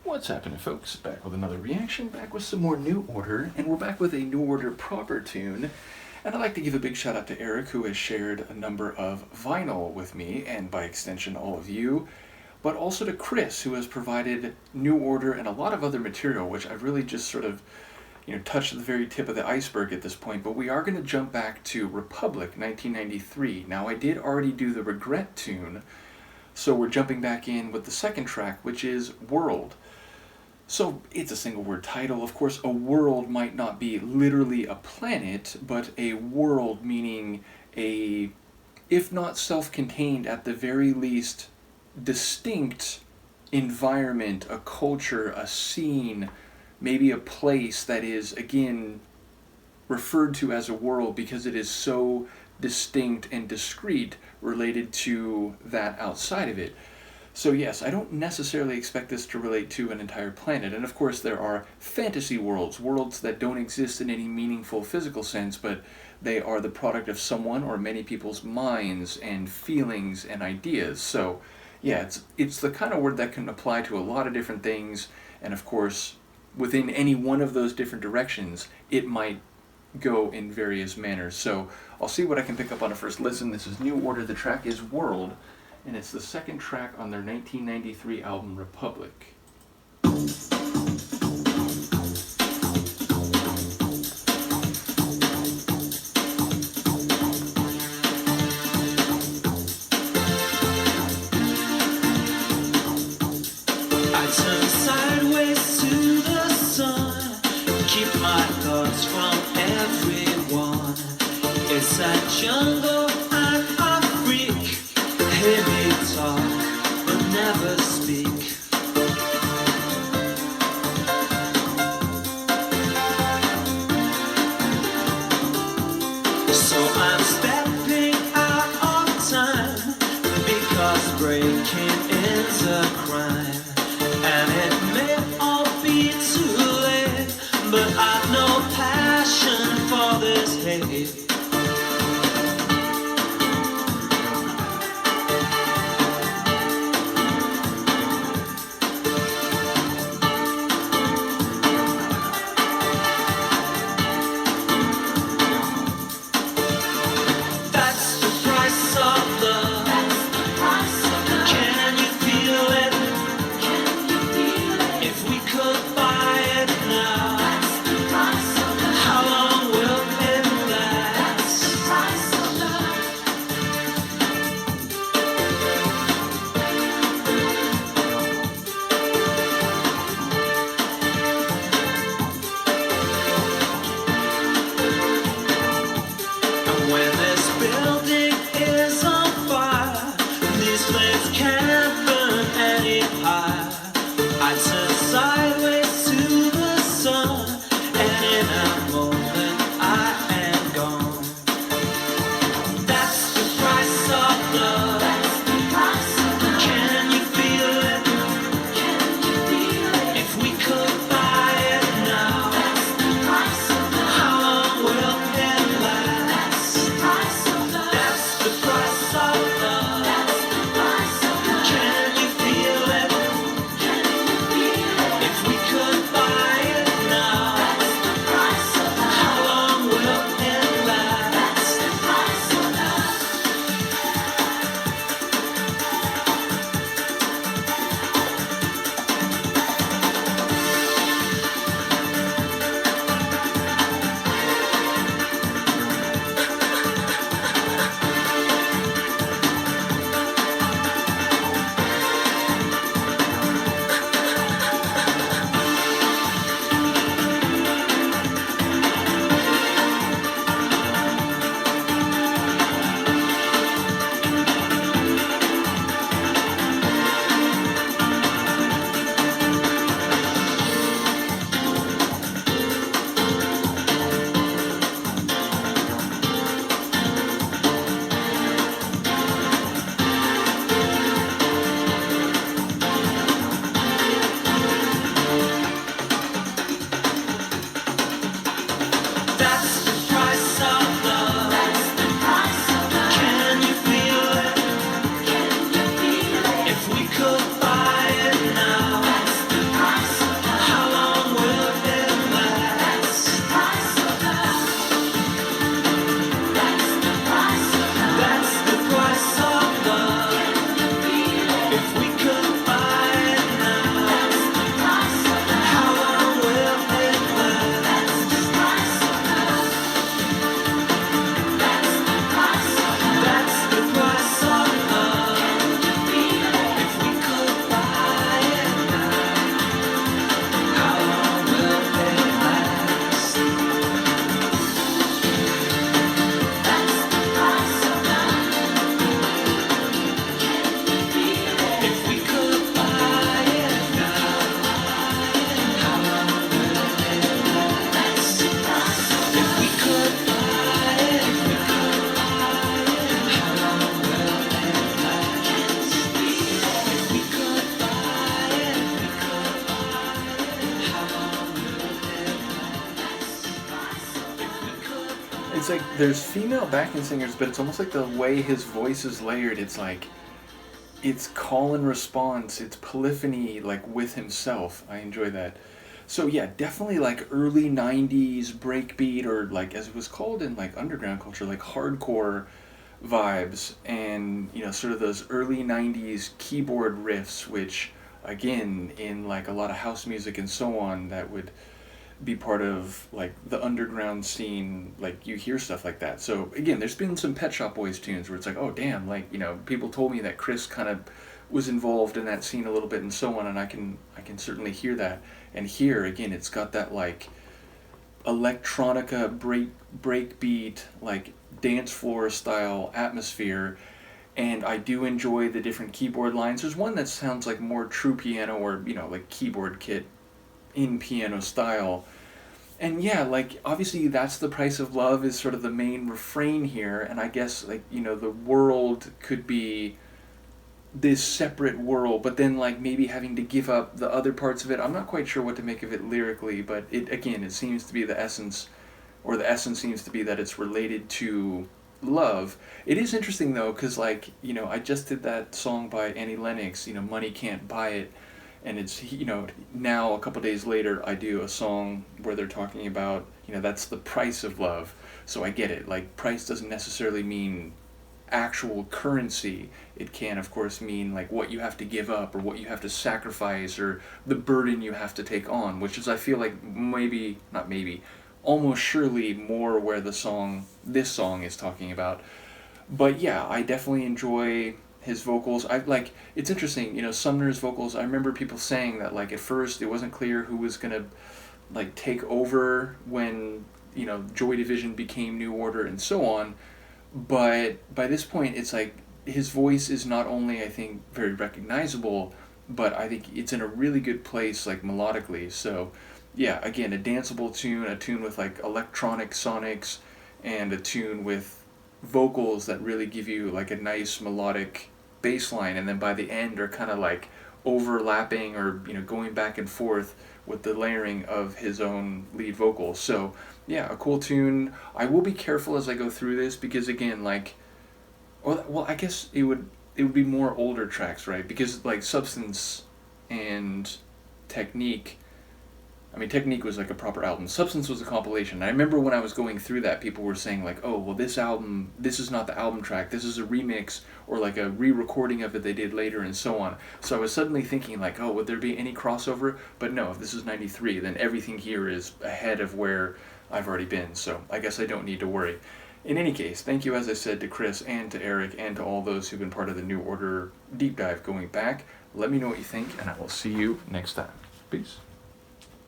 What's happening, folks? Back with another reaction, back with some more New Order, and we're back with a New Order proper tune. And I'd like to give a big shout out to Erik, who has shared a number of vinyl with me, and by extension all of you, but also to Chris, who has provided New Order and a lot of other material, which I've really just sort of, touched the very tip of the iceberg at this point. But we are going to jump back to Republic 1993. Now, I did already do the Regret tune, so we're jumping back in with the second track, which is World. So it's a single word title. Of course, a world might not be literally a planet, but a world meaning a, if not self-contained, at the very least, distinct environment, a culture, a scene, maybe a place that is, again, referred to as a world because it is so distinct and discrete related to that outside of it. So yes, I don't necessarily expect this to relate to an entire planet. And of course there are fantasy worlds, worlds that don't exist in any meaningful physical sense, but they are the product of someone or many people's minds and feelings and ideas. So yeah, it's the kind of word that can apply to a lot of different things, and of course within any one of those different directions it might go in various manners. So I'll see what I can pick up on a first listen. This is New Order, the track is World, and it's the second track on their 1993 album, Republic. I turn sideways to the sun, keep my thoughts from everyone. It's a jungle and a freak. Hear me talk, but never speak. So I'm stepping out of time, because breaking is a crime. And it may all be too late, but I've no passion for this hate. If we it's like there's female backing singers, but it's almost like the way his voice is layered. It's like it's call and response. It's polyphony, like with himself. I enjoy that. So yeah, definitely like early '90s breakbeat, or like as it was called in like underground culture, like hardcore vibes, and sort of those early '90s keyboard riffs, which again in like a lot of house music and so on, that would be part of like the underground scene. Like you hear stuff like that. So again, there's been some Pet Shop Boys tunes where it's like, oh damn, like people told me that Chris kind of was involved in that scene a little bit and so on, and I can certainly hear that. And here again, it's got that like electronica breakbeat, like dance floor style atmosphere. And I do enjoy the different keyboard lines. There's one that sounds like more true piano, or like keyboard kit in piano style. And yeah, like obviously that's the price of love is sort of the main refrain here, and I guess like the world could be this separate world, but then like maybe having to give up the other parts of it. I'm not quite sure what to make of it lyrically, but it seems to be the essence, or the essence seems to be that it's related to love. It is interesting though, because like I just did that song by Annie Lennox, Money Can't Buy It, and it's now a couple days later I do a song where they're talking about that's the price of love. So I get it, like price doesn't necessarily mean actual currency. It can of course mean like what you have to give up, or what you have to sacrifice, or the burden you have to take on, which is I feel like maybe not maybe almost surely more where this song is talking about. But yeah, I definitely enjoy his vocals. I like, it's interesting, Sumner's vocals. I remember people saying that like at first it wasn't clear who was gonna like take over when Joy Division became New Order and so on. But by this point, it's like his voice is not only, I think, very recognizable, but I think it's in a really good place, like melodically. So, yeah, again, a danceable tune, a tune with like electronic sonics, and a tune with vocals that really give you like a nice melodic bass line, and then by the end are kind of like overlapping, or going back and forth with the layering of his own lead vocals. So yeah, a cool tune. I will be careful as I go through this, because again, like, well, I guess it would be more older tracks, right? Because like Substance and Technique, I mean, Technique was like a proper album. Substance was a compilation. I remember when I was going through that, people were saying like, oh, well, this album, this is not the album track. This is a remix, or like a re-recording of it they did later, and so on. So I was suddenly thinking like, oh, would there be any crossover? But no, if this is 93, then everything here is ahead of where I've already been. So I guess I don't need to worry. In any case, thank you, as I said, to Chris and to Erik and to all those who've been part of the New Order deep dive going back. Let me know what you think, and I will see you next time. Peace.